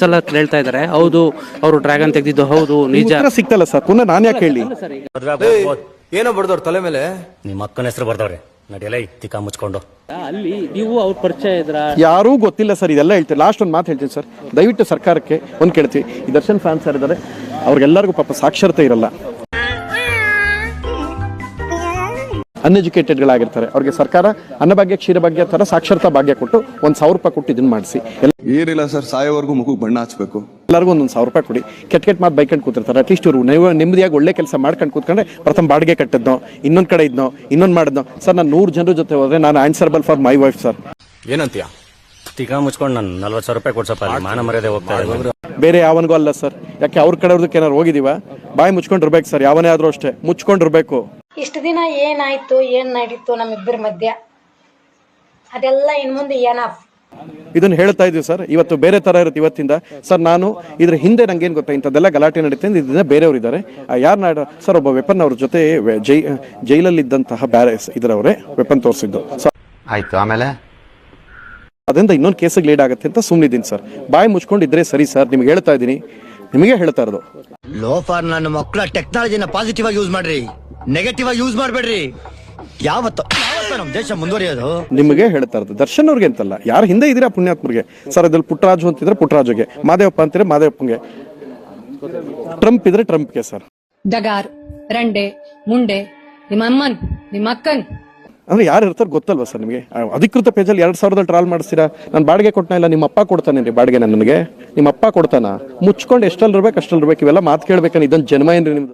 ಸಲ ಹೇಳ್ತಾ ಇದಾರೆ. ಹೌದು ಅವರು ಡ್ರ್ಯಾಗನ್ ತೆಗೆದಿದ್ದು ಹೌದು ನಿಜ. ಸಿಕ್ತಲ್ಲ ಸರ್, ಪುನಃ ನಾನು ಯಾಕೆ ಹೇಳಿ? ಏನೋ ಬರ್ದವ್ರ ತಲೆ ಮೇಲೆ ನಿಮ್ಮ ಅಕ್ಕನ ಹೆಸರು ಬರ್ದವ್ರೆ, ನಡಿಯಲ್ಲ ತಿಕ್ಕ ಮುಚ್ಕೊಂಡು. ಅಲ್ಲಿ ನೀವು ಅವ್ರ ಪರಿಚಯ ಇದ್ರ? ಯಾರೂ ಗೊತ್ತಿಲ್ಲ ಸರ್, ಇದೆಲ್ಲ ಹೇಳ್ತೀನಿ. ಲಾಸ್ಟ್ ಒಂದು ಮಾತು ಹೇಳ್ತೀನಿ ಸರ್, ದಯವಿಟ್ಟು ಸರ್ಕಾರಕ್ಕೆ ಒಂದು ಕೇಳ್ತೀವಿ. ಈ ದರ್ಶನ್ ಫ್ಯಾನ್ಸ್ ಇದ್ದಾರೆ, ಅವ್ರಿಗೆಲ್ಲರಿಗೂ ಪಾಪ ಸಾಕ್ಷರತೆ ಇರಲ್ಲ, ಅನ್ಎಜುಕೇಟೆಡ್ಗಳಾಗಿರ್ತಾರೆ. ಅವ್ರಿಗೆ ಸರ್ಕಾರ ಅನ್ನಭಾಗ್ಯ ಕ್ಷೀರಭಾಗ್ಯ ತರ ಸಾಕ್ಷರತಾ ಭಾಗ್ಯ ಕೊಟ್ಟು 1,000 ರೂಪಾಯಿ ಕೊಟ್ಟು ಇದನ್ನ ಮಾಡಿಸಿ. ಏನಿಲ್ಲ ಸರ್, ಸಾಯೋವರೆಗೂ ಮುಖಕ್ಕೆ ಬಣ್ಣ ಹಚ್ಬೇಕು. ಎಲ್ಲರಿಗೂ 1,000 ರೂಪಾಯಿ ಕೊಡಿ. ಕೆಟ್ಟ ಮಾತು ಬೈಕೊಂಡು ಕೂತಿರ್ತಾರೆ. ಅಟ್ಲೀಸ್ಟ್ ಇವರು ನೆಮ್ಮದಿಯಾಗಿ ಒಳ್ಳೆ ಕೆಲಸ ಮಾಡ್ಕೊಂಡು ಕೂತ್ಕೊಂಡ್ರೆ, ಪ್ರಥಮ ಬಾಡಿಗೆ ಕಟ್ಟಿದ್ನೋ, ಇನ್ನೊಂದು ಕಡೆ ಇದ್ನೋ, ಇನ್ನೊಂದು ಮಾಡಿದ್ನೋ. ಸರ್, ನಾನು 100 ಜನರ ಜೊತೆ ಹೋದ್ರೆ ನಾನು answerable for my wife sir. ಏನಂತೀಯ? ತಿಕ್ಕ ಮುಚ್ಕೊಂಡು ನಾನು 40,000 ರೂಪಾಯಿ ಕೊಡ್ಸಪ್ಪ, ಮಾನ ಮರ್ಯಾದೆ ಹೋಗ್ತಾ ಇದೆ. ಬೇರೆ ಯಾವನಿಗೂ ಅಲ್ಲ ಸರ್. ಯಾಕೆ ಅವ್ರ ಕಡೆಯವ್ರದಕ್ಕೆ ಏನಾರು ಹೋಗಿದೀವ? ಬಾಯಿ ಮುಚ್ಕೊಂಡಿರ್ಬೇಕು ಸರ್, ಯಾವನೇ ಆದ್ರೂ ಅಷ್ಟೇ ಮುಚ್ಕೊಂಡಿರ್ಬೇಕು. ಇಷ್ಟು ದಿನ ಏನಾಯ್ತು ಏನ್ ನಡೀತು ನಮ್ಮಿಬ್ಬರ ಮಧ್ಯ, ಅದೆಲ್ಲ ಇನ್ ಮುಂದೆ ಏನಪ್ಪ ಇದನ್ನ ಹೇಳ್ತಾ ಇದೀವಿ ಸರ್. ಇವತ್ತು ಬೇರೆ ತರ ಇರುತ್ತೆ ಇವತ್ತಿಂದ ಸರ್. ನಾನು ಇದ್ರ ಹಿಂದೆ ನಂಗೇನು ಗೊತ್ತಾ, ಇಂಥದ್ದೆಲ್ಲ ಗಲಾಟೆ ನಡೀತಾ ಇದರಿಂದ ಬೇರೆಯವರು ಇದ್ದಾರೆ. ಯಾರು ಸರ್, ಒಬ್ಬ ವೆಪನ್ ಅವ್ರ ಜೊತೆ ಜೈಲಲ್ಲಿ ಇದ್ದಂತಹ ಬೇರೆ ಇದರವರೇ ವೆಪನ್ ತೋರಿಸಿದ್ದು ಆಯ್ತು. ಆಮೇಲೆ ಅದರಿಂದ ಇನ್ನೊಂದು ಕೇಸಿಗೆ ಲೀಡ್ ಆಗುತ್ತೆ ಅಂತ ಸುಮ್ಮನಿದ್ದೀನಿ ಸರ್. ಬಾಯಿ ಮುಚ್ಕೊಂಡಿದ್ರೆ ಸರಿ ಸರ್. ನಿಮ್ಗೆ ಹೇಳ್ತಾ ಇದ್ದೀನಿ, ನಿಮಗೆ ಹೇಳ್ತಾ ಇರೋದು. ಲೋಫಾರ್ ನನ್ನ ಮಕ್ಕಳ ಟೆಕ್ನಾಲಜಿನ ಪಾಸಿಟಿವ್ ಆಗಿ ಯೂಸ್ ಮಾಡ್ರಿ, ನೆಗೆಟಿವ್ ಆಗಿ ಯೂಸ್ ಮಾಡ್ಬೇಡ್ರಿ. ಯಾವತ್ತ ನಮ್ ದೇಶ ಮುಂದುವರಿಯೋದು? ನಿಮಗೆ ಹೇಳ್ತಾ ಇರೋದು ದರ್ಶನ್ ಅವ್ರಿಗೆ ಅಂತಲ್ಲ, ಯಾರು ಹಿಂದೆ ಇದೀರಾ ಪುಣ್ಯಾತ್ಮರಿಗೆ ಸರ್. ಅದ್ರಲ್ಲಿ ಪುಟ್ಟರಾಜು ಅಂತಿದ್ರೆ ಪುಟ್ಟರಾಜುಗೆ, ಮಾದೇವಪ್ಪ ಅಂತಿದ್ರೆ ಮಾದೇವಪ್ಪಂಗೆ, ಟ್ರಂಪ್ ಇದ್ರೆ ಟ್ರಂಪ್ಗೆ ಸರ್. ಡಗಾರ್, ರಂಡೆ, ಮುಂಡೆ, ನಿಮ್ಮ ಅಮ್ಮನ್, ನಿಮ್ಮ ಅಕ್ಕನ್ ಅಂದ್ರೆ ಯಾರು ಇರ್ತಾರೆ ಗೊತ್ತಲ್ವಾ ಸರ್ ನಿಮಗೆ? ಅಧಿಕೃತ ಪೇಜಲ್ಲಿ 2,000 ಟ್ರಾಲ್ ಮಾಡಿಸ್ತೀರಾ. ನಾನು ಬಾಡಿಗೆ ಕೊಟ್ಟನ ಇಲ್ಲ, ನಿಮ್ಮ ಅಪ್ಪ ಕೊಡ್ತಾನೆ ಬಾಡಿಗೆ ನನಗೆ? ನಿಮ್ಮ ಅಪ್ಪ ಕೊಡ್ತಾನ? ಮುಚ್ಕೊಂಡು ಎಷ್ಟಲ್ಲಿ ಇರ್ಬೇಕು ಅಷ್ಟಲ್ಲಿ ಇರ್ಬೇಕು. ಇವೆಲ್ಲ ಮಾತು ಕೇಳ್ಬೇಕನ್ನ ಇದೊಂದು ಜನ್ಮ ಏನ್ರಿ ನಿಮ್ದು?